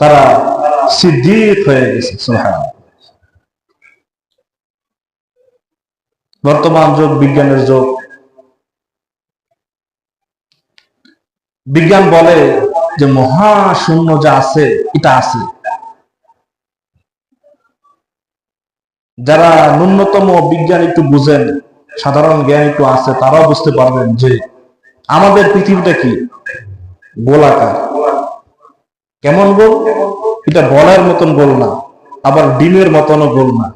তারা সিদ্দিক হয়ে গেছে। সুবহানাল্লাহ। বর্তমান যুগ বিজ্ঞানের যুগ। বিজ্ঞান বলে যে মহাশূন্য যা আছে এটা আছে। যারা ন্যূনতম বিজ্ঞান একটু বুঝেন, সাধারণ জ্ঞান একটু আছে, তারাও বুঝতে পারবেন যে আমাদের পৃথিবীটা কি গোলাকার। কেমন গোল? এটা বলের মতন গোল না, আবার ডিমের মতনও গোল না।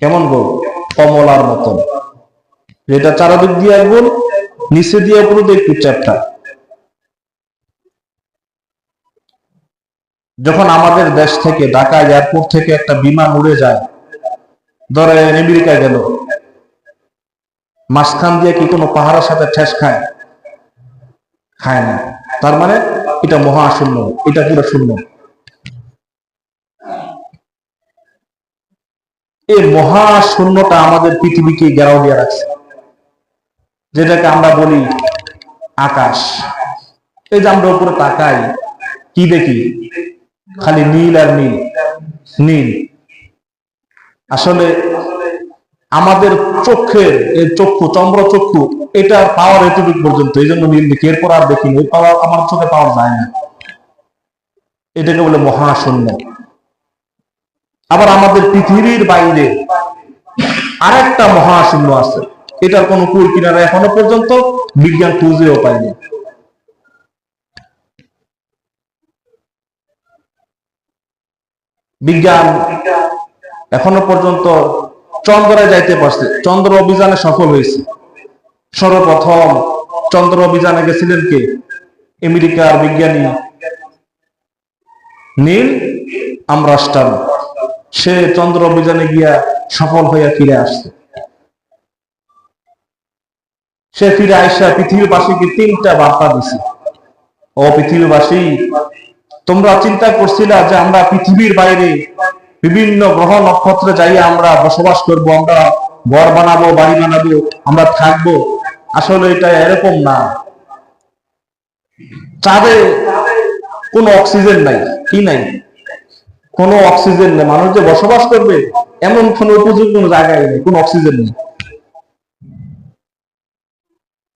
কেমন গোল? কমলার মতন, যেটা চারদিক দিয়ে গোল, নিচে দিয়ে পুরো একটু চ্যাপ্টা। যখন আমাদের দেশ থেকে ঢাকা এয়ারপোর্ট থেকে একটা বিমান উড়ে যায়, ধরে আমেরিকা গেল, মাঝখান দিয়ে কি কোনো পাহাড়ের সাথে ঠেস খায়? খায় না। তার মানে এটা মহাশূন্য, এটা পুরো শূন্য। এই মহাশূন্যটা আমাদের পৃথিবীকে ঘেরাও দিয়ে রাখছে, যেটাকে আমরা বলি আকাশ। এই যে আমরা উপরে তাকাই, কি দেখি? খালি নীল আর নীল, নীল। আসলে আমাদের চোখের এই চক্ষু, চন্দ্র চক্ষু, এটার পাওয়ার এতটুকু পর্যন্ত, এই জন্য নীল দেখি, এরপর আর দেখিনি। ওই পাওয়ার আমার চোখে পাওয়া যায় না। এটাকে বলে মহাশূন্য। আবার আমাদের পৃথিবীর বাইরে আরেকটা মহাশূন্য আছে, এটার কোন কূল কিনারা এখনো পর্যন্ত বিজ্ঞান খুঁজেও পায়নি। বিজ্ঞান এখনো পর্যন্ত চন্দ্রে যাইতে পারছে, চন্দ্র অভিযানে সফল হয়েছে। সর্বপ্রথম চন্দ্র অভিযানে গেছিলেন কে? আমেরিকার বিজ্ঞানী নীল আর্মস্ট্রং। সে চন্দ্র অভিযানে গিয়া সফল হইয়া ফিরে আসছে। সে ফিরে আইসা পৃথিবীবাসীকে 3টা বার্তা দিছে। ও পৃথিবীবাসী, তোমরা চিন্তা করছিলা যে আমরা পৃথিবীর বাইরে বিভিন্ন গ্রহ নক্ষত্রে যাইয়া আমরা বসবাস করব, আমরা ঘর বানাবো, বাড়ি বানাবো, আমরা থাকবো। আসলে এটা এরকম না। চাঁদে কোনো অক্সিজেন নাই। কি নাই? কোনো অক্সিজেন নেই। মানুষ যে বসবাস করবে এমন কোন উপযুক্ত কোনো জায়গায় নেই, কোনো অক্সিজেন নেই।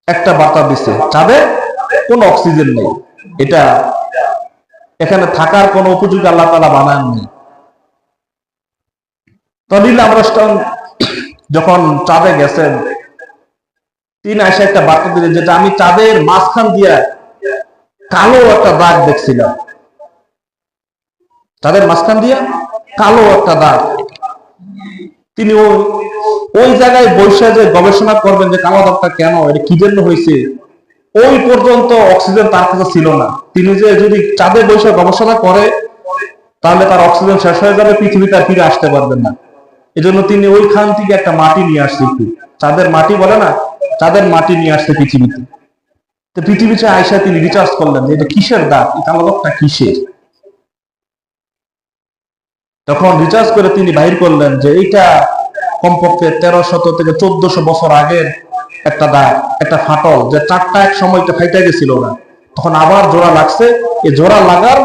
একটা বার্তা দিচ্ছে, চাঁদে কোনো অক্সিজেন নেই, এটা এখানে থাকার কোন উপযোগী আল্লাহ তাআলা বানাননি। তো নীল আর্মস্ট্রং যখন চাঁদে গেছেন, তিনি এসে একটা বার্তা দিলেন, যেটা আমি চাঁদের মাঝখান দিয়া কালো একটা দাগ দেখছিলাম। চাঁদের মাঝখান দিয়া কালো একটা দাগ। তিনি ওই জায়গায় বসে যে গবেষণা করবেন যে কালো দাগটা কেন, এটা কি জন্য হয়েছে, ওই পর্যন্ত অক্সিজেন তার কাছে ছিল না। তিনি যে যদি চাঁদে বসে গবেষণা করে তাহলে তার অক্সিজেন শেষ হয়ে যাবে, পৃথিবীতে আর ফিরে আসতে পারবেন না। এজন্য তিনি ওইখান থেকে একটা মাটি নিয়ে আসছে, একটু চাঁদের মাটি বলে না, চাঁদের মাটি নিয়ে আসছে পৃথিবীতে। তো পৃথিবীতে আইসা তিনি রিসার্চ করলেন যে এটা কিসের দাগ, এই কালো দাগটা কিসের। তখন রিসার্চ করে তিনি বাহির করলেন যে এইটা কমপক্ষে 1300 থেকে 1400 বছর আগের একটা দাগ, একটা ফাটল, যে চারটা এক সময় ফাইটা গেছিল না, তখন আবার জোড়া লাগছে। এই জোড়া লাগার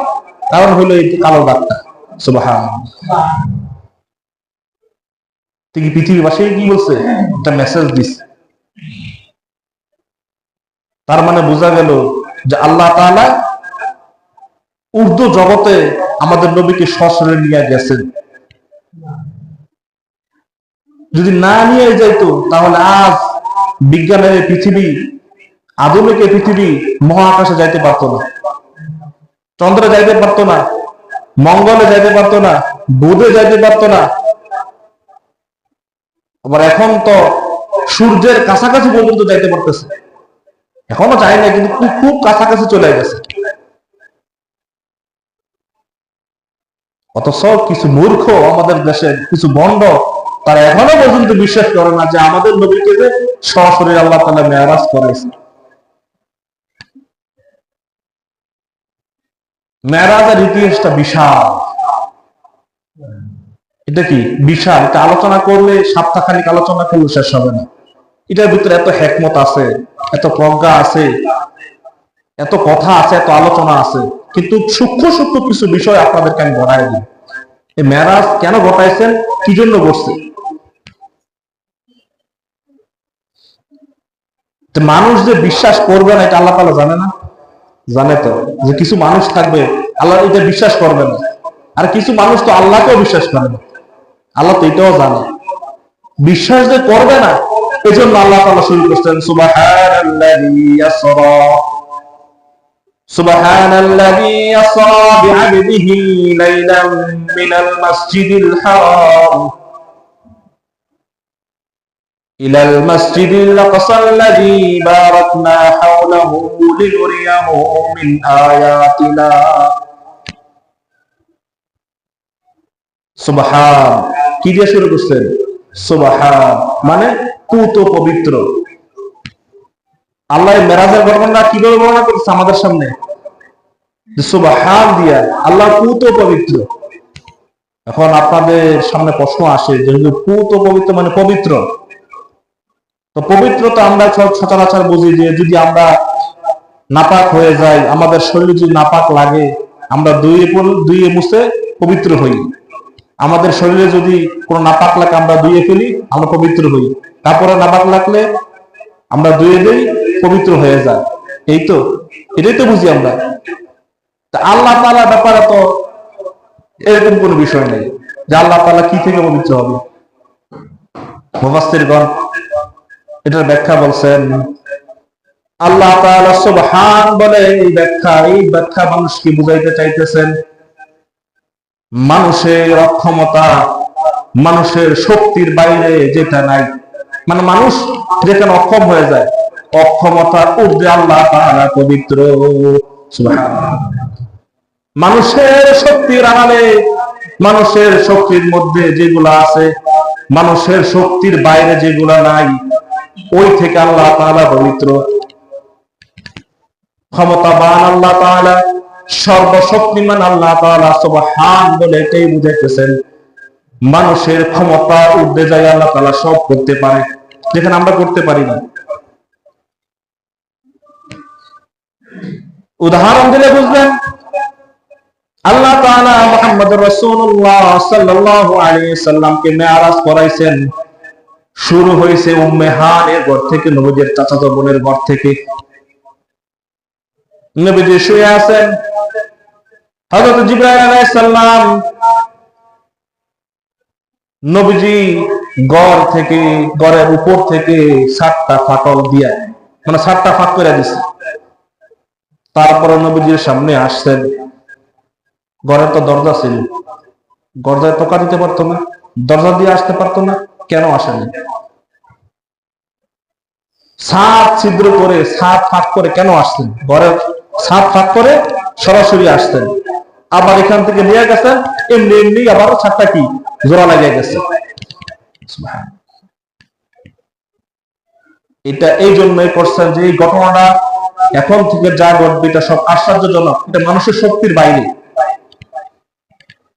কারণ হলো এই কালো দাগটা। সুবহানাল্লাহ। তিনি পৃথিবীবাসী কি বলছে, একটা মেসেজ দিচ্ছে। তার মানে বোঝা গেল যে আল্লাহ তাআলা উর্দু জগতে আমাদের নবীকে সশরীরে নিয়ে গেছেন। যদি না নিয়ে যাইতো তাহলে আজ বিজ্ঞানের পৃথিবী, আধুনিক পৃথিবী মহাকাশে যাইতে পারতো না, চন্দ্রে যাইতে পারতো না, মঙ্গলে যাইতে পারতো না, বুধে যাইতে পারতো না। আবার এখন তো সূর্যের কাছাকাছি পর্যন্ত যাইতে পারতেছে। এখনো যায় না, কিন্তু খুব কাছাকাছি চলে গেছে। অথচ কিছু মূর্খ আমাদের দেশের কিছু ভণ্ড, তারা এখনো পর্যন্ত বিশ্বাস করে না যে আমাদের নবীকে যে সরাসরি আল্লাহ তাআলা মেরাজ করেছে। মেরাজের ইতিহাসটা বিশাল। এটা কি বিশাল, এটা আলোচনা করলে সপ্তাহখানিক আলোচনা করলে শেষ হবে না। এটার ভিতরে এত হিকমত আছে, এত প্রজ্ঞা আছে, এত কথা আছে, এত আলোচনা আছে। কিন্তু সূক্ষ্ম সূক্ষ্ম কিছু বিষয় আপনাদেরকে আমি ঘটাই দিই। এই মেরাজ কেন ঘটাইছেন, কি জন্য করছে? মানুষ যে বিশ্বাস করবে না এটা আল্লাহ তাআলা জানে না? জানে তো, যে কিছু মানুষ থাকবে আল্লাহ এটা বিশ্বাস করবে না, আর কিছু মানুষ তো আল্লাহকেও বিশ্বাস করে না। আল্লাহ তো এটাও জানে, বিশ্বাস যে করবে না, এই জন্য আল্লাহ তাআলা শুরু করছেন সুবহানাল্লাযী ইয়াসরা সুবহানাল্লাযী ইয়াসরা বিআবদিহি লাইলাম মিনাল মাসজিদিল হারাম ইলাল মাসজিদিল আকসাল্লাযী বারাকনা হাওলাহু লিনুরিয়াহু মিন আয়াতিনা। সুবহান কি দিয়ে শুরু করছেন? সুবহান মানে পুত পবিত্র। আল্লাহ মেরাজের ঘটনা কিভাবে বর্ণনা করছে আমাদের সামনে? সুবহান দিয়া, আল্লাহ পুত পবিত্র। এখন আপনাদের সামনে প্রশ্ন আসে, যেহেতু পুত পবিত্র মানে পবিত্র, তো পবিত্র তো আমরা সচরাচর বুঝি যে যদি আমরা নাপাক হয়ে যাই, আমাদের শরীরে যদি নাপাক লাগে, আমরা দুইয়ে মুছে পবিত্র হই। আমাদের শরীরে যদি কোনো নাপাক লাগে আমরা ধুয়ে ফেলি, আমরা পবিত্র হই। তারপরে নাপাক লাগলে আমরা ধুয়ে দেই, পবিত্র হয়ে যায়। এই তো, এটাই তো বুঝি আমরা। আল্লাহ তাআলার ব্যাপারে তো এরকম কোনো বিষয় নেই যে আল্লাহ তাআলা কি থেকে পবিত্র হবে। মুফাসসিরগণ এটার ব্যাখ্যা বলছেন, আল্লাহ তাআলা সুবহান বলে এই ব্যাখ্যা মানুষকে বুঝাইতে চাইতেছেন মানুষের অক্ষমতা, মানুষের শক্তির বাইরে যেটা নাই, মানে মানুষ যেখানে অক্ষম হয়ে যায়, অক্ষমতার ঊর্ধ্বে আল্লাহ তাআলা পবিত্র। সুবহানাল্লাহ। মানুষের শক্তির আড়ালে, মানুষের শক্তির মধ্যে যেগুলা আছে, মানুষের শক্তির বাইরে যেগুলা নাই, ওই থেকে আল্লাহ তাআলা পবিত্র। ক্ষমতাবান আল্লাহ তাআলা, সর্বশক্তিমান আল্লাহ তাআলা সুবহান বলে এটাই বুঝাইতেছেন মানুষের ক্ষমতার ঊর্ধ্বে যায় আল্লাহ তাআলা সব করতে পারে, যেখানে আমরা করতে পারি না। উদাহরণ দিলে বুঝবেন, আল্লাহ তাআলা মুহাম্মদুর রাসূলুল্লাহ সাল্লাল্লাহু আলাইহি সাল্লামকে মেরাজ করাইছেন। শুরু হয়েছে উম্মে হানের ঘর থেকে, নবীর চাচাতো বোনের ঘর থেকে। নবীজি শুয়ে আছেন, হযরত জিবরাইল আলাইহিস সালাম নবীজি ঘরের উপর থেকে 7টা ফাটল দিয়া, মানে 7টা ফাঁক করে দিছে। তারপরে নবীজির সামনে আসছেন। ঘরে তো দরজা ছিল, দরজায় টোকা দিতে পারতো না, দরজা দিয়ে আসতে পারতো না, কেন আসেনি? 7 ছিদ্র করে, 7 ফাঁক করে কেন আসছেন? ঘরের 7 ফাঁক করে সরাসরি আসতেন। আবার এখান থেকে নিয়ে গেছেন, এমনি এমনি আবার 7টা কি জোড়া লাগিয়ে গেছে। এটা এই জন্যই করছেন যে এই ঘটনাটা এখন থেকে যা ঘটবে এটা সব আশ্চর্যজনক, এটা মানুষের শক্তির বাইরে।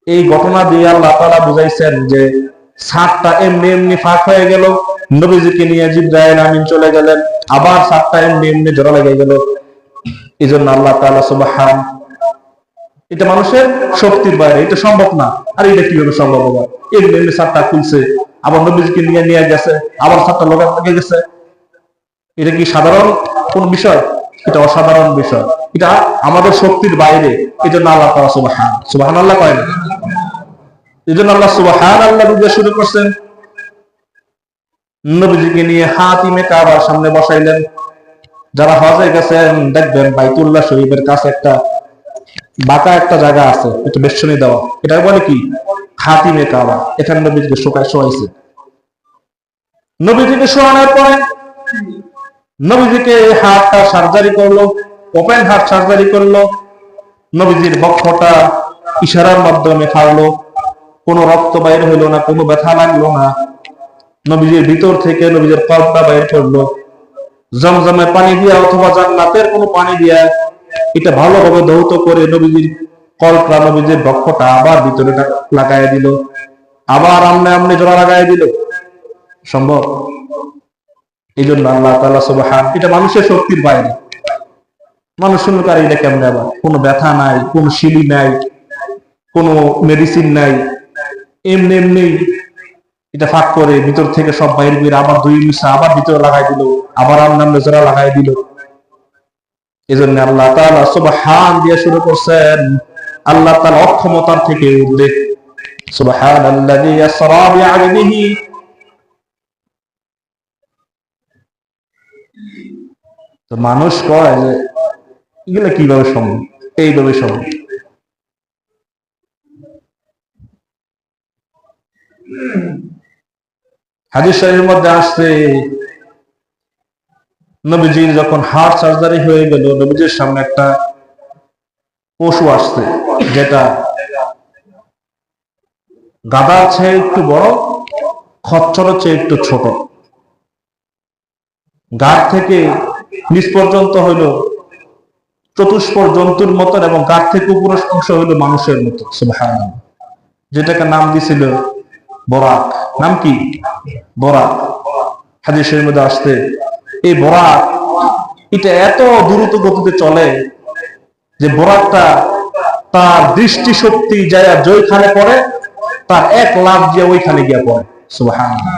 এই ঘটনা দিয়ে আল্লাহ তাআলা বুঝাইছেন যে 7টা এমনি এমনি ফাঁক হয়ে গেল, নবীজিকে নিয়ে জিবরাইল আমিন চলে গেলেন, আবার 7টা এমনি এমনি জোড়া লেগে গেল। এই জন্য আল্লাহ তাআলা সুবহান, এটা মানুষের শক্তির বাইরে, এটা সম্ভব না। আর এটা কিভাবে সম্ভব হবে? এমনি এমনি 7টা খুলছে, আবার নবীজিকে নিয়ে গেছে, আবার 7টা লেগে গেছে। এটা কি সাধারণ কোন বিষয়? এটা অসাধারণ বিষয়, এটা আমাদের শক্তির বাইরে। এই জন্য আল্লাহ তাআলা সুবহান, সুবহানাল্লাহ কয় না? এই জন্য আল্লাহ সুবহানাল্লাহ বুঝে শুরু করছেন। নবীজিকে নিয়ে হাতিমে কাবার সামনে বসাইলেন। যারা হজে গেছেন দেখবেন বাইতুল্লাহ শরীফের কাছে একটা বাঁকা একটা জায়গা আছে, একটু বেষ্টনী দেওয়া, এটা বলে কি? হাতিমে কাবা। এখানে নবীজিকে শোয়াইছে। নবীজিকে শোয়ানোর পরে নবীজিকে হাতটা সার্জারি করলো, ওপেন হার্ট সার্জারি করলো। নবীজির বক্ষটা ইশারার মাধ্যমে ফাড়লো, কোনো রক্ত বাইর হইলো না, কোনো ব্যথা লাগলো না। নবীজির ভিতর থেকে নবীজির কলবটা বাইর করলো জমজমের পানি দিয়া অথবা জান্নাতের কোনো পানি দিয়া, এটা ভালোভাবে ধৌত করে নবীজির কলটা, নবীজির বক্ষটা আবার ভিতরে লাগাই দিল, আবার আমনে জোড়া লাগাই দিল। সম্ভব? এই জন্য আল্লাহ তাআলা সুবহান, এটা মানুষের শক্তির বাইরে। মানুষ শুনল আর এটা কেমন, আবার কোনো ব্যথা নাই, কোনো শিলি নাই, কোনো মেডিসিন নাই, এমনি এমনি এটা ফাঁক করে ভিতর থেকে সব বাইরে বের, আবার দুই মিশা আবার ভিতরে লাগাই দিল, আবার আল্লাহ নজরা লাগাই দিল। এই জন্য আল্লাহ তাআলা সুবহান দিয়ে শুরু করছেন, আল্লাহ তাআলা অক্ষমতার থেকে উল্লেখ, সুবহানাল্লাযী ইসরা বিআবদিহি। তো মানুষ কয় যে এগুলো কিভাবে সম্ভব, এইভাবে সম্ভব। হাদিস শরীফের মধ্যে আসছে, নবীজির যখন হার্ট সার্জারি হয়ে গেল, নবীজির সামনে একটা পশু আসছে, যেটা গাধার চেয়ে একটু বড়, খচ্চরের চেয়ে একটু ছোট, গাঢ় থেকে নিচ পর্যন্ত হইল চতুষ্পর জন্তুর মতন, এবং গাঢ় থেকে উপরের অংশ হইল মানুষের মতো। সুবহানাল্লাহ। যেটাকে নাম দিছিল বরাক। নাম কি? বরাক। হাদিসের মধ্যে আসছে এই বরাক, এটা এত দ্রুত গতিতে চলে যে বরাকটা তার দৃষ্টি শক্তি যায় যেখানে পড়ে, তার 1 লাখ যে ওইখানে গিয়া পড়ে। সুবহানাল্লাহ।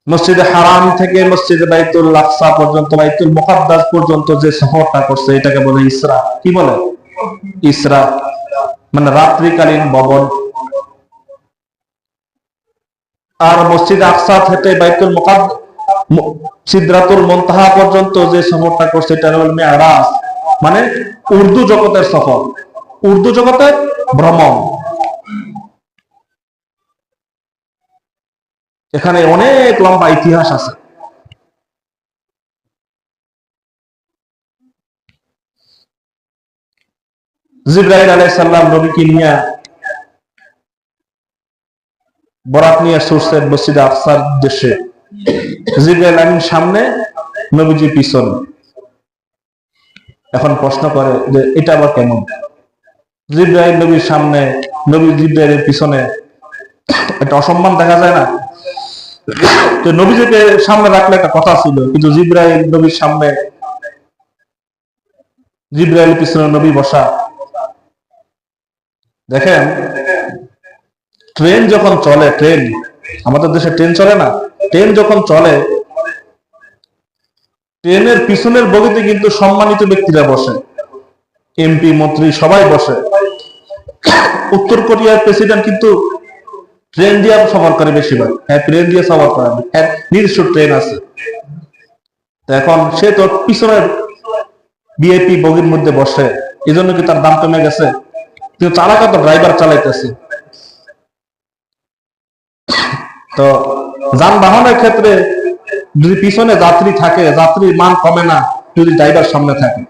মসজিদে হারাম থেকে মসজিদে বাইতুল আকসা পর্যন্ত, বাইতুল মুকাদ্দাস পর্যন্ত যে সফরটা করছে, এটাকে বলে ইসরা। কি বলে? ইসরা, মানে রাত্রিকালীন ভ্রমণ। আর মসজিদ আকসা থেকে বাইতুল মুকাদ্দাস, সিদরাতুল মুনতাহা পর্যন্ত যে সফরটা করছে, এটা হলো মিরাজ, মানে উর্দু জগতের সফর, উর্দু জগতের ভ্রমণ। এখানে অনেক লম্বা ইতিহাস আছে। জিবরাইল আলাইহিস সালাম নবীকে নিয়ে বরাক নিয়ে ছুটছেন মসজিদে আকসার উদ্দেশ্যে। জিবরাইল আমিন সামনে, নবীজি পিছনে। এখন প্রশ্ন করে যে এটা আবার কেমন? জিবরাইল নবীর সামনে, নবী জিবরাইলের পিছনে, একটা অসম্মান দেখা যায় না? তো নবীজিকে সামনে রাখলে একটা কথা ছিল, কিন্তু জিবরাইল নবীর সামনে, জিবরাইল পিছনে নবী বসা। দেখেন, ট্রেন যখন চলে, ট্রেন, আমাদের দেশে ট্রেন চলে না, ট্রেন যখন চলে, ট্রেনের পিছনের বগিতে কিন্তু সম্মানিত ব্যক্তিরা বসে, এমপি মন্ত্রী সবাই বসে। উত্তর কোরিয়ার প্রেসিডেন্ট কিন্তু ট্রেন দিয়ে সফর করে বেশিরভাগ। হ্যাঁ, ট্রেন দিয়ে সফর করে, হ্যাঁ, নিজস্ব ট্রেন আছে। এখন সে তো পিছনের ভিআইপি বগির মধ্যে বসে, এই জন্য কি তার দাম কমে গেছে? কিন্তু চালাকা তো ড্রাইভার চালাইতেছে। তো যানবাহনের ক্ষেত্রে যদি পিছনে যাত্রী থাকে, যাত্রীর মান কমে না যদি ড্রাইভার সামনে থাকে।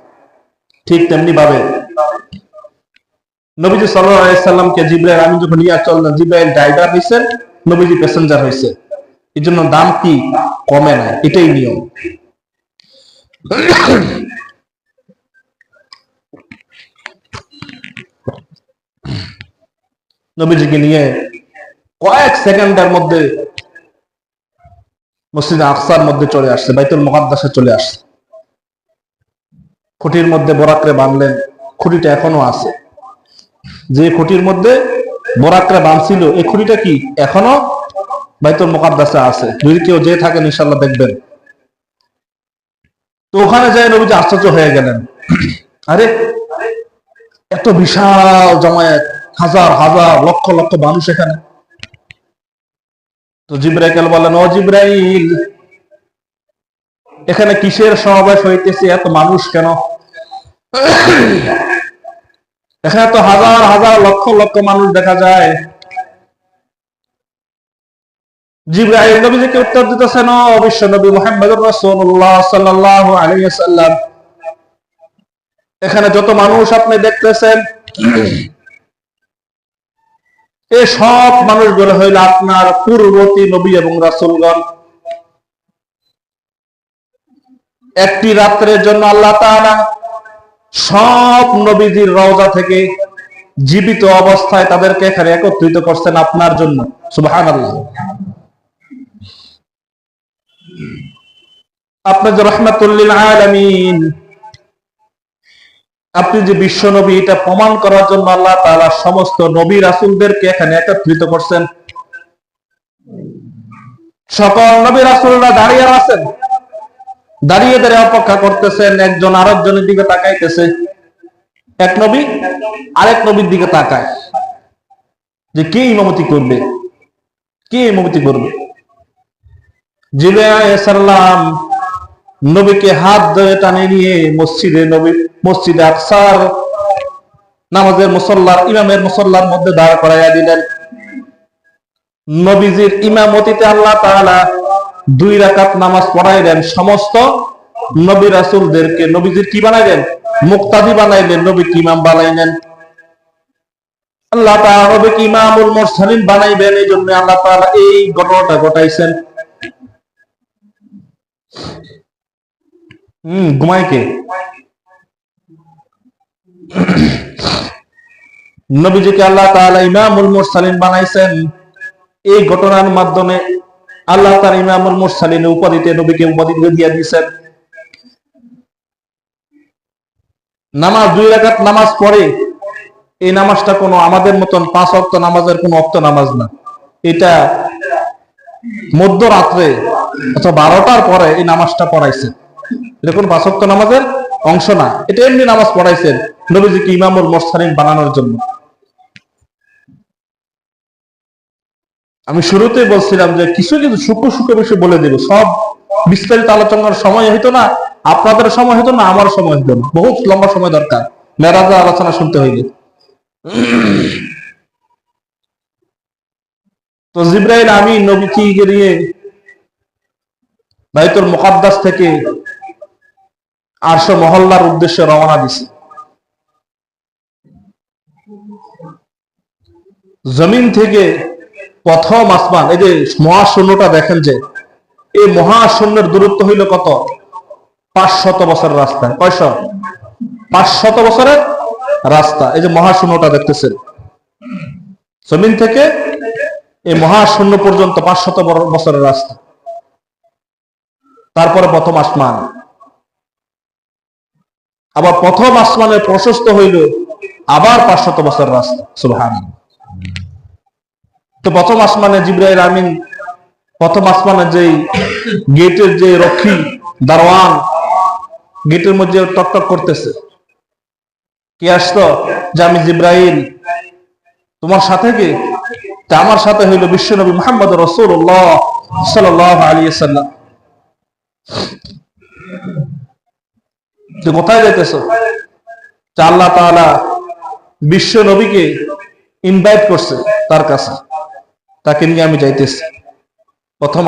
ঠিক তেমনি ভাবে নবীজি সাল্লাল্লাহু আলাইহি সাল্লামকে জিবরাইল আমিন যখন নিয়ে চললেন, জিবরাইল ড্রাইভার হইছেন, নবীজি প্যাসেঞ্জার হইছে। এই জন্য দাম কি কমে না, এটাই নিয়ম। নবীজিকে নিয়ে কয়েক সেকেন্ডের মধ্যে মসজিদে আকসার মধ্যে চলে আসছে, বাইতুল মুকাদ্দাসে চলে আসছে। খুঁটির মধ্যে বরাকরে বাঁধলেন, খুঁটিটা এখনো আছে। যে খুঁটির মধ্যে বরাকরে বাঁধছিল, এই খুঁটিটা কি এখনো বাইতুল মুকাদ্দাসে আছে। যদি কেউ যে থাকেন ইনশাআল্লাহ দেখবেন। তো ওখানে যায় নবীজি আশ্চর্য হয়ে গেলেন, আরে এত বিশাল জমায়েত, হাজার হাজার লক্ষ লক্ষ মানুষ এখানে। তো জিবরাইল বলেন, ও জিবরাইল, এখানে কিসের সমাবেশ হইতেছে, এত মানুষ কেন? এখানে তো হাজার হাজার লক্ষ লক্ষ মানুষ দেখা যায়। জিবরাইল নবীজিকে উত্তর দিতেছেন, ও বিশ্ব নবী মুহাম্মদুর রাসূলুল্লাহ সাল্লাল্লাহু আলাইহি ওয়াসাল্লাম, এখানে যত মানুষ আপনি দেখতেছেন, এই সব মানুষগুলো হইল আপনার পূর্ববর্তী নবী এবং রাসূলগণ। একটি রাত্রের জন্য আল্লাহ তাআলা সব নবীজির রওজা থেকে জীবিত অবস্থায় তাদেরকে এখানে একত্রিত করছেন আপনার জন্য। সুবহানাল্লাহ। আপনি যে রাহমাতুল লিল আলামিন, আপনি যে বিশ্ব নবী, এটা প্রমাণ করার জন্য আল্লাহ তাআলা সমস্ত নবী রাসূলদেরকে এখানে একত্রিত করছেন। সকল নবী রাসূলরা দাঁড়িয়ে আছেন, দাঁড়িয়ে দাঁড়িয়ে অপেক্ষা করতেছেন, একজন আরেকজনের দিকে তাকাইতেছে। এক নবী আরেক নবীর দিকে তাকায় যে কে ইমামতি করবে, কে ইমামতি করবে। জিবরাইল আলাইহিস সালাম নবীকে হাত ধরে টানে নিয়ে মসজিদে আকসার নামাজের মুসল্লার, ইমামের মুসল্লার মধ্যে দাঁড় করাইয়া দিলেন। নবীজির ইমামতিতে আল্লাহ তাআলা 2 রাকাত নামাজ পড়াইলেন। সমস্ত নবী রাসূলদেরকে নবীজির কি বানাইলেন? মুক্তাদি বানাইলেন, নবীকে ইমাম বানাইলেন। আল্লাহ তাআলা নবীকে ইমামুল মুরসালিন বানাইবেন, এই জন্য আল্লাহ তাআলা এই ঘটনাটা ঘটাইছেন। ঘুমায় কে? নবীজিকে আল্লাহ তাআলা ইমামুল মুরসালিন বানাইছেন। এই ঘটনার মাধ্যমে আল্লাহ তাআলা ইমামুল মুরসালিন উপাধিতে নবীকে উপাধি দিয়ে দিয়েছেন। নামাজ 2 রাকাত নামাজ পড়ে, এই নামাজটা কোনো আমাদের মতন 5 ওয়াক্ত নামাজের কোনো ওয়াক্ত নামাজ না। এটা মধ্যরাত্রে অথবা 12টার পরে এই নামাজটা পড়াইছেন। এটা কোনো 5 ওয়াক্ত নামাজের অংশ না, এটা এমনি নামাজ পড়াইছেন নবীজিকে ইমামুল মুরসালিন বানানোর জন্য। আমি শুরুতেই বলছিলাম যে কিছু কিছু সূক্ষ্ম বিষয় বলে দেব, সব বিস্তারিত আলোচনার সময় হইতো না, আপনাদের সময় হইতো না, আমার সময় হইতো না, বহুত লম্বা সময় দরকার মেরাজের আলোচনা শুনতে হইলে। তো জিবরাইল আমিন নবীকে নিয়ে বাইতুল মুকাদ্দাস থেকে আরশ মহল্লার উদ্দেশ্যে রওনা দিছে। জমিন থেকে প্রথম আসমান, এই যে মহাশূন্যটা দেখেন, যে এই মহাশূন্যের দূরত্ব হইল কত? 500 বছরের রাস্তা। কয়শ? 500 বছরের রাস্তা। এই যে মহাশূন্যটা দেখতেছেন, জমিন থেকে এই মহাশূন্য পর্যন্ত 500 বছরের রাস্তা। তারপরে প্রথম আসমান, আবার প্রথম আসমানের প্রশস্ত হইল আবার 500 বছরের রাস্তা। সুবহানাল্লাহ। তো প্রথম আসমানে জিবরাইল আমিন প্রথম আসমানের যে গেটের যে রক্ষী দারওয়ান, গেটের মধ্যে টকটক করতেছে। কি আসতো? যে আমি জিবরাইল, তোমার সাথে কে? তা আমার সাথে হইল বিশ্বনবী মুহাম্মদ রাসূলুল্লাহ সাল্লাল্লাহু আলাইহি ওয়াসাল্লাম। তো কোথায় যাইতেছো? আল্লাহ তাআলা বিশ্ব নবীকে ইনভাইট করছে তার কাছে, তাকে নিয়ে আমি যাইতেছি। প্রথম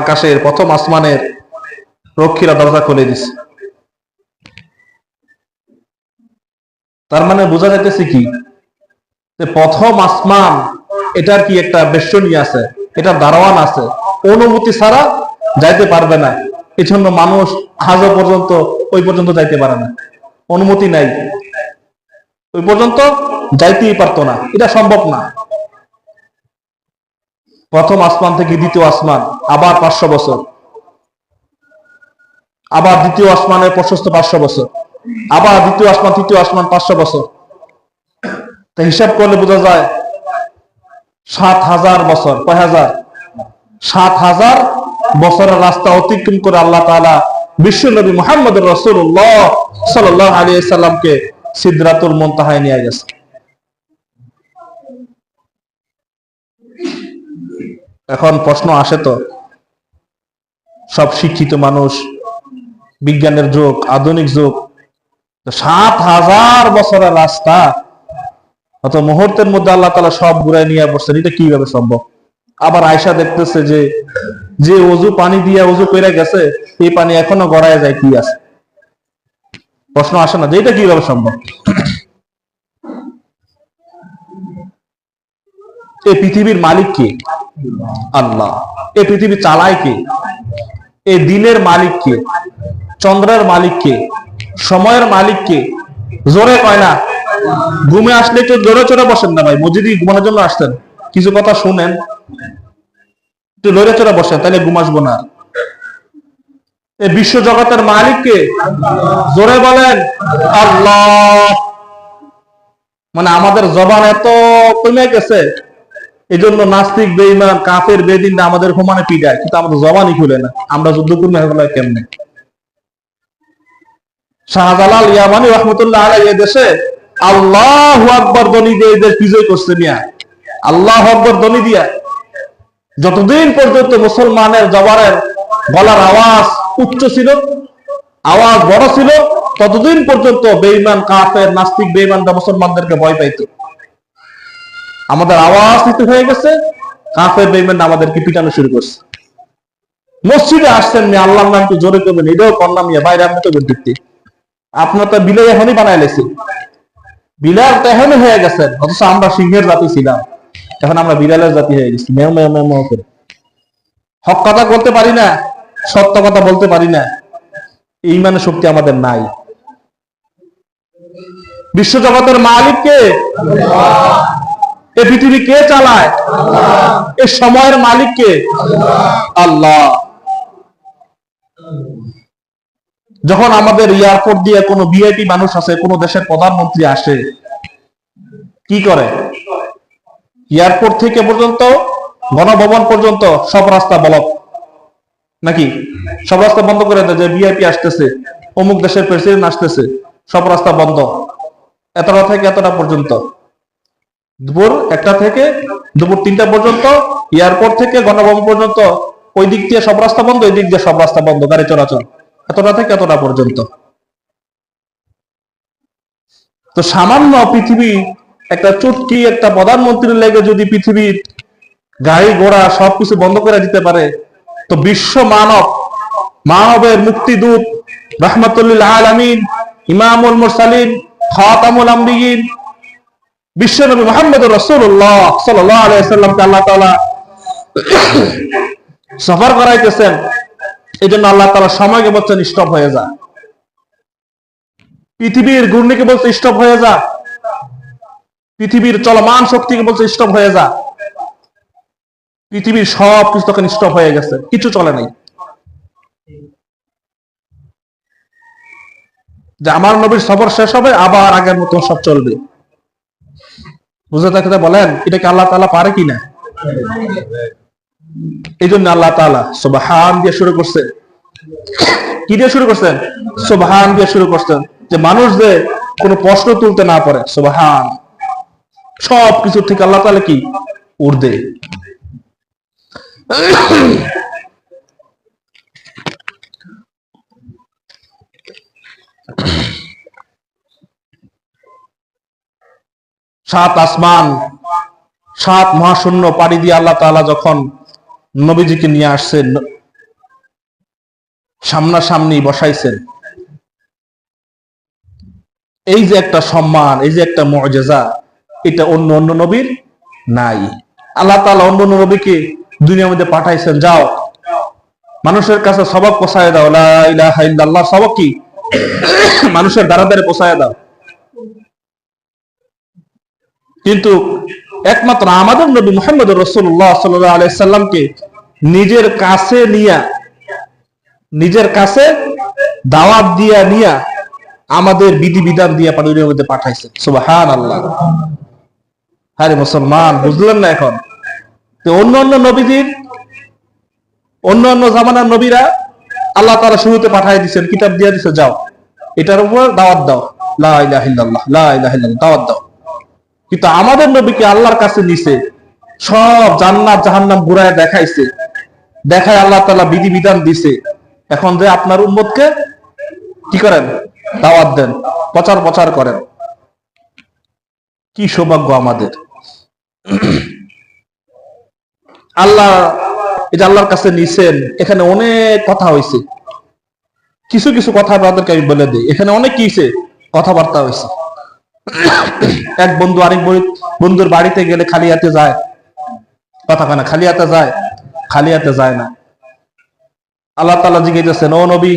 আকাশের প্রথম আসমানের রক্ষীরা দরজা খুলে দিছে। তার মানে বোঝা যাইতেছে কি, যে প্রথম আসমান এটার কি একটা বেষ্টনী আছে, এটা দারওয়ান আছে, অনুমতি ছাড়া যাইতে পারবে না। এজন্য মানুষ আজও পর্যন্ত ওই পর্যন্ত যাইতে পারে না, অনুমতি নাই, ওই পর্যন্ত যাইতেই পারতো না, এটা সম্ভব না। প্রথম আসমান থেকে দ্বিতীয় আসমান আবার 500 বছর, আবার দ্বিতীয় আসমানের প্রশস্ত 500 বছর, আবার দ্বিতীয় আসমান তৃতীয় আসমান 500 বছর। তা হিসাব করলে বোঝা যায় 7000 বছর। কয় হাজার? 7000 বছরের রাস্তা অতিক্রম করে আল্লাহ তাআলা বিশ্ব নবী মুহাম্মদ রাসূলুল্লাহ সাল্লাল্লাহু আলাইহি সাল্লামকে সিদরাতুল মুনতাহায় নিয়ে গেছে। এখন প্রশ্ন আসে, তো সব শিক্ষিত মানুষ, বিজ্ঞানের যুগ, আধুনিক যুগ, 7000 বছরের রাস্তা অত মুহূর্তের মধ্যে আল্লাহ তাআলা সব ঘুরায় নিয়ে বসছেন, এটা কিভাবে সম্ভব? আবার আয়েশা দেখতেছে যে যে ওযু পানি দিয়ে ওযু করে গেছে, এই পানি এখনো গড়ায় যায়, কি আছে? প্রশ্ন আসে না যে এটা কিভাবে সম্ভব? এই পৃথিবীর মালিক কে? আল্লাহ। এই পৃথিবী চালায় কে? এই দিনের মালিক কে? চন্দ্রের মালিক কে? সময়ের মালিক কে? জোরে কয় না। ঘুমে আসলে একটু জোরে চড়ে বসেন না ভাই, মসজিদে ঘুমানোর জন্য আসছেন, কিছু কথা শুনেন, একটু লড়ে চড়ে বসেন, তাহলে ঘুম আসবো না। এই বিশ্ব জগতের মালিককে? জোরে বলেন আল্লাহ। মানে আমাদের জবান এত কমে গেছে, এই জন্য নাস্তিক বেঈমান কাফের বেদিন আমাদের সমানে পিটায়, কিন্তু আমাদের জবানই খুলে না। আমরা যুদ্ধ করবো কেমনে? শাহজালাল ইয়ামানি রহমতুল্লাহ আলাইহি এই দেশে আল্লাহু আকবার ধ্বনি দিয়ে এই দেশ বিজয় করছে মিয়া। আল্লাহু আকবার ধ্বনি দিয়া যতদিন পর্যন্ত মুসলমানের জবানের গলার আওয়াজ উচ্চ ছিল, আওয়াজ বড় ছিল, ততদিন পর্যন্ত বেঈমান কাফের নাস্তিক বেঈমানরা মুসলমানদেরকে ভয় পাইত। আমাদের আওয়াজ নিতে হয়ে গেছে, কাফের বেঈমান আমাদেরকে পিটানো শুরু করছে। মসজিদে আসছেন মিয়া, আল্লাহর নাম একটু জোরে করবেন, এটাও কন্যা মিয়া, বাইরে আপনি তো দেখতে আপনার তো বিলে এখনই বানাই লেছি, বিলাল তো এখনই হয়ে গেছেন, অথচ আমরা সিংহের জাতি ছিলাম, এখন আমরা বিড়ালের জাতি হয়ে গেছি। মেও মেও মেও মেও করে হক কথা বলতে পারি না, সত্য কথা বলতে পারি না, এই মানে শক্তি আমাদের নাই। বিশ্বজগতের মালিক কে? এ পৃথিবী কে চালায়? এ সময়ের মালিক কে? আল্লাহ। যখন আমাদের এয়ারপোর্ট দিয়ে কোনো ভিআইপি মানুষ আসে, কোন দেশের প্রধানমন্ত্রী আসে, কি করে? এয়ারপোর্ট থেকে পর্যন্ত গণভবন পর্যন্ত সব রাস্তা ব্লক, নাকি সব রাস্তা বন্ধ করে দেয় যে ভিআইপি আসতেছে, অমুক দেশের প্রেসিডেন্ট আসতেছে, সব রাস্তা বন্ধ, এতটা থেকে এতটা পর্যন্ত, দুপুর 1টা থেকে দুপুর 3টা পর্যন্ত, এয়ারপোর্ট থেকে গণভবন পর্যন্ত ওই দিক দিয়ে সব রাস্তা বন্ধ, ওই দিক দিয়ে সব রাস্তা বন্ধ, গাড়ি চলাচল এতটা থেকে এতটা পর্যন্ত। তো সামান্য পৃথিবী একটা চুটকি একটা প্রধানমন্ত্রীর লেগে যদি পৃথিবীর গাড়ি ঘোড়া সবকিছু বন্ধ করে দিতে পারে, তো বিশ্ব মানবের মুক্তিদূত রাহমাতুল আলামিন ইমামুল মুরসালিন খাতামুল আম্বিয়িন বিশ্বনবী মুহাম্মদুর রাসূলুল্লাহ সাল্লাল্লাহু আলাইহি ওয়াসাল্লামকে আল্লাহ তাআলা সফর করাইতেছেন। এই জন্য আল্লাহ তাআলা সময়কে বলছেন স্টপ হয়ে যা, পৃথিবীর ঘূর্ণিকে বলছে স্টপ হয়ে যা, পৃথিবীর চলমান শক্তিকে বলছে স্টপ হয়ে যা। পৃথিবীর সব কিছু তখন স্টপ হয়ে গেছে, কিছু চলে নাই। যে আমার নবীর সফর শেষ হবে, আবার আগের মতো সব চলবে। বুঝে থাকতে বলেন এটা কি আল্লাহ তাআলা পারে কিনা? এই জন্য আল্লাহ তাআলা সুবহান দিয়ে শুরু করছেন। কি দিয়ে শুরু করছেন? সুবহান দিয়ে শুরু করছেন, যে মানুষ যে কোনো প্রশ্ন তুলতে না পারে। সুবহান, সব কিছু থেকে আল্লাহ তাআলা কি ঊর্ধ্বে। সাত আসমান, সাত মহাশূন্য পাড়ি দিয়ে আল্লাহ তাআলা যখন নবীজিকে নিয়ে আসছেন, সামনাসামনি বসাইছেন, এই যে একটা সম্মান, এই যে একটা মুআজিজা, এটা অন্য অন্য নবীর নাই। আল্লাহ তাআলা অন্য অন্য নবীকে দুনিয়ার মধ্যে পাঠাইছেন, যাও মানুষের কাছে সবক পৌঁছায় দাও, লা ইলাহা ইল্লাল্লাহ সবক কি মানুষের দ্বারা দ্বারে পৌঁছায় দাও। কিন্তু একমাত্র আমাদের নবী মুহাম্মদুর রাসূলুল্লাহ সাল্লাল্লাহু আলাইহি সাল্লামকে নিজের কাছে নিয়া, নিজের কাছে দাওয়াত দিয়া নিয়া, আমাদের বিধিবিধান দিয়া পানির মধ্যে পাঠাইছেন। সুবহানাল্লাহ। আরে মুসলমান, বুঝলেন না এখন? তো অন্য অন্য নবীদের, অন্য অন্য জামানার নবীরা আল্লাহ তাআলা শুরুতে পাঠাই দিয়েছেন, কিতাব দিয়ে দিয়েছে, যাও এটার উপর দাওয়াত দাও, লা ইলাহা ইল্লাল্লাহ, লা ইলাহা ইল্লাল্লাহ দাওয়াত দাও। কিন্তু আমাদের নবীকে আল্লাহর কাছে নিছে, সব জান্নাত জাহান্নাম ঘুরায় দেখাইছে, দেখায় আল্লাহ তাআলা বিধিবিধান দিছে। এখন যে আপনার উম্মতকে কি করেন? দাওয়াত দেন, প্রচার করেন। কি সৌভাগ্য আমাদের। আল্লাহ এই যে আল্লাহর কাছে নিছেন, এখানে অনেক কথা হয়েছে। কিছু কিছু কথা আপনাদেরকে আমি বলে দিই। এখানে অনেক কি হয়েছে, কথাবার্তা হয়েছে। এক বন্ধু আরেক বন্ধুর বাড়িতে গেলে খালি হাতে যায়? কথা কেনা খালি হাতে যায়? খালি হাতে যায় না। আল্লাহ তাআলা জিজ্ঞাসা, ও নবী,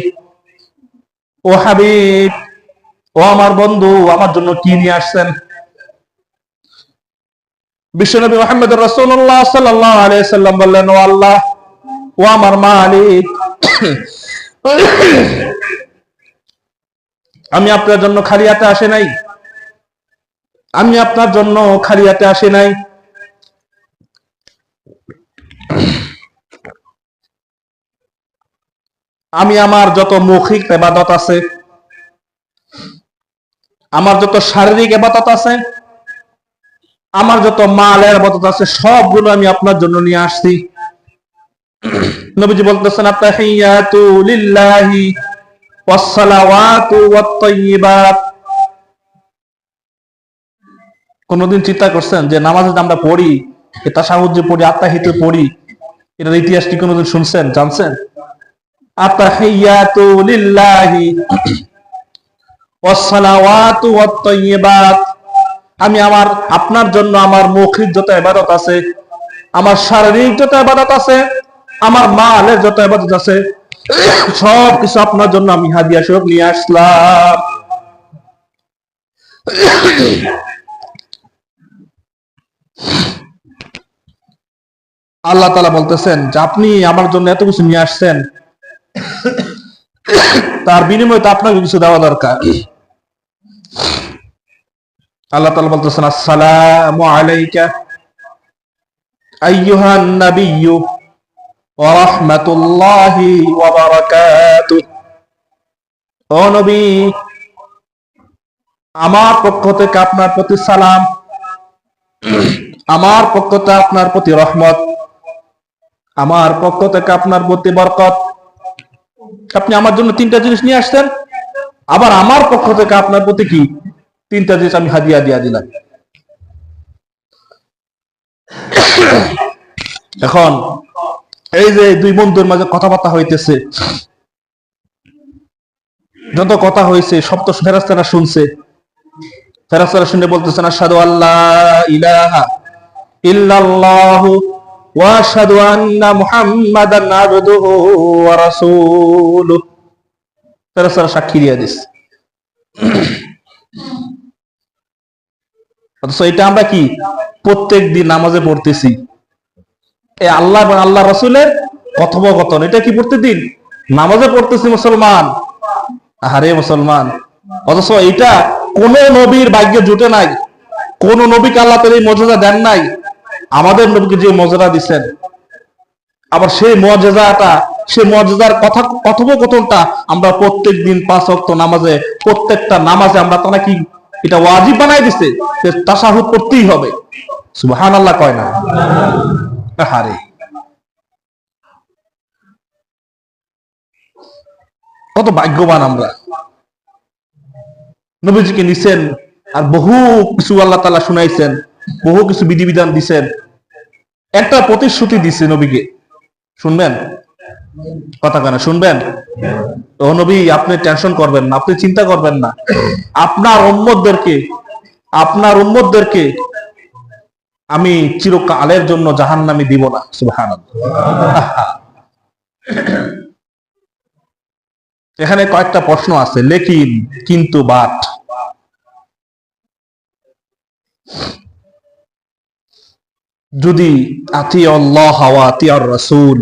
ও হাবিব, ও আমার বন্ধু, আমার জন্য কি নিয়ে আসছেন? বিশ্বনবী মুহাম্মদুর রাসূলুল্লাহ সাল্লাল্লাহু আলাইহি সাল্লাম বললেন, ও আল্লাহ, ও আমার মালিক, আমি আপনার জন্য খালি হাতে আসে নাই, আমি আপনার জন্য খালি হাতে আসে নাই। আমি আমার যত মৌখিক ইবাদত আছে, আমার যত শারীরিক ইবাদত আছে, আমার যত মালের ইবাদত আছে, সবগুলো আমি আপনার জন্য নিয়ে আসছি। নবীজি বলতেছেন, আত-তাহিয়াতু লিল্লাহি ওয়াস-সালাওয়াতু ওয়াত-তাইয়্যিবাত। কোনদিন চিন্তা করছেন যে নামাজে আমরা পড়ি, তাশাহুদ যে পড়ি, আত্তাহিয়াতু পড়ি, এটার ইতিহাস কি কোনদিন শুনছেন, জানছেন? আত-তাহিয়াতু লিল্লাহি ওয়াস-সালাওয়াতু ওয়াত-তাইয়্যিবাত। আমি আমার আপনার জন্য আমার মৌখিক যত ইবাদত আছে, আমার শারীরিক যত ইবাদত আছে, আমার মালের যত ইবাদত আছে, সব কিছু আপনার জন্য আমি হাদিয়া স্বরূপ নিয়ে আসলাম। আল্লাহ তাআলা বলতেছেন যে আপনি আমার জন্য এত কিছু নিয়ে আসছেন, তার বিনিময়ে তো আপনাকে কিছু দেওয়া দরকার। আল্লাহ তাআলা বলতেছেন, আসসালামু আলাইকা আইয়ুহান নাবিয়্যু ওয়া রাহমাতুল্লাহি ওয়া বারাকাতুহু। ও নবী, আমার পক্ষ থেকে আপনার প্রতি সালাম, আমার পক্ষ থেকে আপনার প্রতি রহমত, আমার পক্ষ থেকে আপনার প্রতি বরকত। আপনি আমার জন্য তিনটা জিনিস নিয়ে আসছেন, আবার আমার পক্ষ থেকে আপনার প্রতি কি তিনটা জিনিস আমি হাদিয়া দিয়া দিলাম। এখন এই যে দুই বন্ধুর মাঝে কথাবার্তা হইতেছে, যত কথা হয়েছে সব তো ফেরেশতারা শুনছে। ফেরেশতারা শুনে বলতেছেন, আশহাদু আল্লা ইলাহা ইল্লাল্লাহু ওয়া আশহাদু আন্না মুহাম্মাদান আবদুহু ওয়া রাসূলুহু। ফেরেশতারা সাক্ষী দিয়ে দিছে। অথচ এটা আমরা কি প্রত্যেক দিন নামাজে পড়তেছি, এই আল্লাহ এবং আল্লাহ রাসূলের কথোপকথন, এটা কি প্রত্যেকদিন নামাজে পড়তেছি মুসলমান। আরে মুসলমান, অথচ এটা কোন নবীর ভাগ্যে জুটে নাই, কোন নবীকে আল্লাহ তাআলা এই মুজিজা দেন নাই। আমাদের নবীকে যে মুজিজা দিবেন, আবার সেই মুজিজাটা, সেই মুজিজার কথা কথোপকথনটা আমরা প্রত্যেক দিন 5 ওয়াক্ত নামাজে, প্রত্যেকটা নামাজে আমরা তারা কি এটা ওয়াজিব বানাই দিছে যে তাশাহুদ পড়তেই হবে। সুবহানাল্লাহ কয় না? আরে কত ভাগ্যবান আমরা, নবীজিকে নিছেন আর বহু কিছু আল্লাহ তাআলা শুনাইছেন, বহু কিছু বিধিবিধান দিছেন, একটা প্রতিশ্রুতি দিছে নবীকে। শুনবেন কথা কেন? শুনবেন? ও নবী, আপনি টেনশন করবেন না, আপনি চিন্তা করবেন না, আপনার উম্মতদেরকে আমি চিরকালের জন্য জাহান্নামী দিব না। সুবহানাল্লাহ। এখানে কয়েকটা প্রশ্ন আছে, লেকিন, কিন্তু, বাট। যদি আতিউল্লাহ ওয়া আতিউর রাসূল,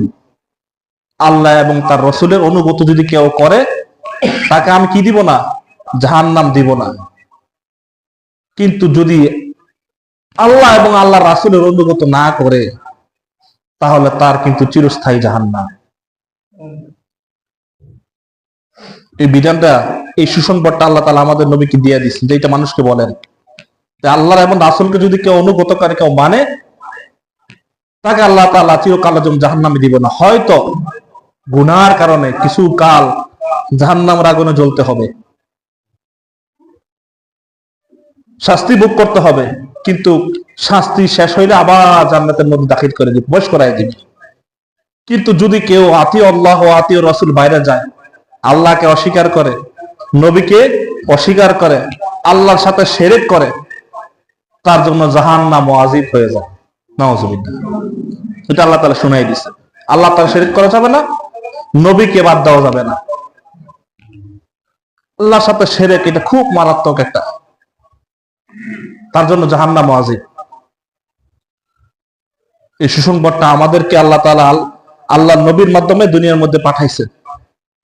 আল্লাহ এবং তার রাসূলের অনুগত যদি কেউ করে, তাকে আমি কি দিব না? জাহান্নাম দিব না। কিন্তু যদি আল্লাহ এবং আল্লাহর রাসূলের অনুগত না করে, তাহলে তার কিন্তু চিরস্থায়ী জাহান্নাম। এই বিধানটা, এই সুসংবাদটা আল্লাহ তাআলা আমাদের নবীকে দিয়ে দিয়েছেন, যেটা মানুষকে বলেন যে আল্লাহ এবং রাসূলকে যদি কেউ অনুগত করে, কেউ মানে, তাকে আল্লাহ তাআলা চিরকালের জন্য জাহান্নামে দিব না। হয়তো গুনার কারণে কিছু কাল জাহান্নামের আগুনে জ্বলতে হবে, শাস্তি ভোগ করতে হবে, কিন্তু শাস্তি শেষ হইলে আবার জান্নাতের মধ্যে দাখিল করে দিবে, প্রবেশ করাই দিবে। কিন্তু যদি কেউ আতিউল্লাহ ওয়া আতিউর রাসূল বাইরে যায়, আল্লাহকে অস্বীকার করে, নবীকে অস্বীকার করে, আল্লাহর সাথে শিরক করে, তার জন্য জাহান্নাম ওয়াজিব হয়ে যায়। নাউজুবিল্লাহ। এটা আল্লাহ তাআলা শুনাই দিয়েছে। আল্লাহ তাআলা শিরক করা যাবে না, নবীকে বাদ দেওয়া যাবে না। আল্লাহর সাথে শিরক, এটা খুব মারাত্মক একটা, তার জন্য জাহান্নাম ওয়াজিব। এই সুসংবাদটা আমাদেরকে আল্লাহ তাআলা আল্লাহর নবীর মাধ্যমে দুনিয়ার মধ্যে পাঠাইছে।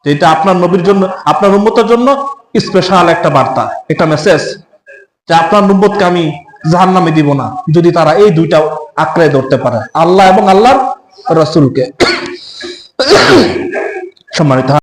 এটা আপনার নবীর জন্য, আপনার উম্মতের জন্য স্পেশাল একটা বার্তা, একটা মেসেজ, যে আপনার উম্মতকে আমি জাহান্নামে দিব না যদি তারা এই দুইটা আঁকড়ে ধরতে পারে, আল্লাহ এবং আল্লাহর রাসূলকে। সম্মানিত